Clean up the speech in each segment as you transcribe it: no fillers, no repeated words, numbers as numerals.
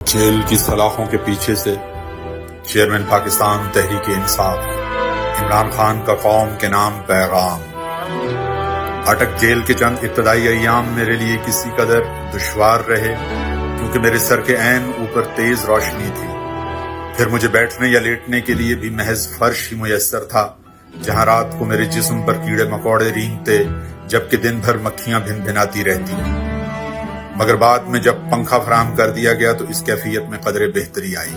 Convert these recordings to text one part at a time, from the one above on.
Jail کی سلاخوں کے پیچھے سے چیئرمین پاکستان تحریک انصاف عمران خان کا قوم کے نام پیغام۔ اٹک جیل کے چند ابتدائی ایام میرے لیے کسی قدر دشوار رہے کیونکہ میرے سر کے عین اوپر تیز روشنی تھی، پھر مجھے بیٹھنے یا لیٹنے کے لیے بھی محض فرش ہی میسر تھا جہاں رات کو میرے جسم پر کیڑے مکوڑے رینگتے جبکہ دن بھر مکھیاں بھن بھناتی رہتی۔ مگر بعد میں جب پنکھا فراہم کر دیا گیا تو اس کیفیت میں قدرے بہتری آئی۔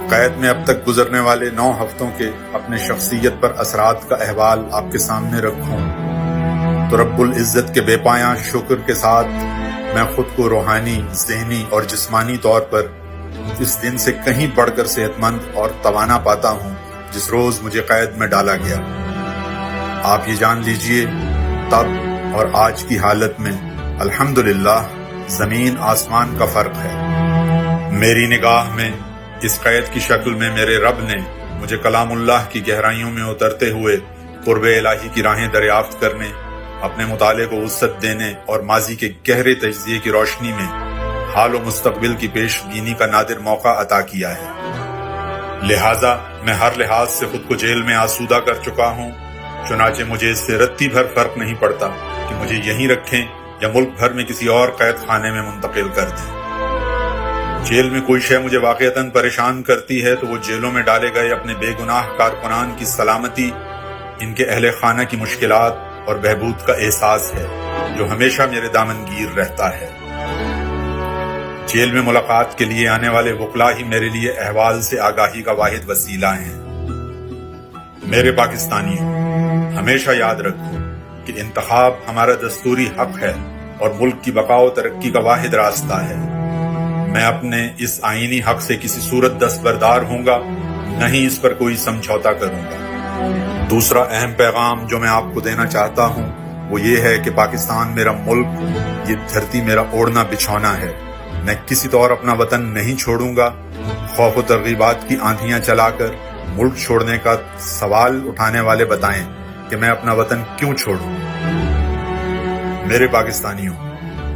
قید میں اب تک گزرنے والے 9 ہفتوں کے اپنے شخصیت پر اثرات کا احوال آپ کے سامنے رکھوں تو رب العزت کے بے پایاں شکر کے ساتھ میں خود کو روحانی، ذہنی اور جسمانی طور پر اس دن سے کہیں بڑھ کر صحت مند اور توانا پاتا ہوں جس روز مجھے قید میں ڈالا گیا۔ آپ یہ جان لیجئے تب اور آج کی حالت میں الحمدللہ زمین آسمان کا فرق ہے۔ میری نگاہ میں اس قید کی شکل میں میرے رب نے مجھے کلام اللہ کی گہرائیوں میں اترتے ہوئے قرب الہی کی راہیں دریافت کرنے، اپنے مطالعے کو وسعت دینے اور ماضی کے گہرے تجزیے کی روشنی میں حال و مستقبل کی پیش بینی کا نادر موقع عطا کیا ہے۔ لہٰذا میں ہر لحاظ سے خود کو جیل میں آسودہ کر چکا ہوں، چنانچہ مجھے اس سے رتی بھر فرق نہیں پڑتا کہ مجھے یہیں رکھیں یا ملک بھر میں کسی اور قید خانے میں منتقل کر دیں۔ جیل میں کوئی شے مجھے واقعتاً پریشان کرتی ہے تو وہ جیلوں میں ڈالے گئے اپنے بے گناہ کارکنان کی سلامتی، ان کے اہل خانہ کی مشکلات اور بہبود کا احساس ہے جو ہمیشہ میرے دامنگیر رہتا ہے۔ جیل میں ملاقات کے لیے آنے والے وکلاء ہی میرے لیے احوال سے آگاہی کا واحد وسیلہ ہیں۔ میرے پاکستانیوں، ہمیشہ یاد رکھو کہ انتخاب ہمارا دستوری حق ہے اور ملک کی بقا و ترقی کا واحد راستہ ہے۔ میں اپنے اس آئینی حق سے کسی صورت دستبردار ہوں گا، نہ ہی اس پر کوئی سمجھوتا کروں گا۔ دوسرا اہم پیغام جو میں آپ کو دینا چاہتا ہوں وہ یہ ہے کہ پاکستان میرا ملک، یہ دھرتی میرا اوڑھنا بچھونا ہے۔ میں کسی طور اپنا وطن نہیں چھوڑوں گا۔ خوف و ترغیبات کی آندھیاں چلا کر ملک چھوڑنے کا سوال اٹھانے والے بتائیں کہ میں اپنا وطن کیوں چھوڑوں۔ میرے پاکستانیوں،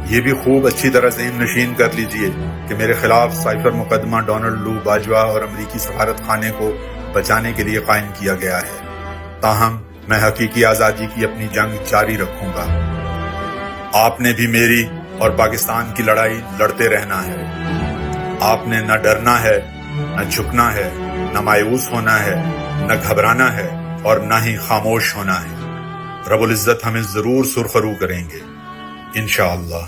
یہ بھی خوب اچھی طرح ذہن نشین کر لیجئے کہ میرے خلاف سائفر مقدمہ ڈونلڈ لو باجوہ اور امریکی سفارت خانے کو بچانے کے لیے قائم کیا گیا ہے، تاہم میں حقیقی آزادی کی اپنی جنگ جاری رکھوں گا۔ آپ نے بھی میری اور پاکستان کی لڑائی لڑتے رہنا ہے۔ آپ نے نہ ڈرنا ہے، نہ جھکنا ہے، نہ مایوس ہونا ہے، نہ گھبرانا ہے اور نہ ہی خاموش ہونا ہے۔ رب العزت ہمیں ضرور سرخرو کریں گے انشاءاللہ۔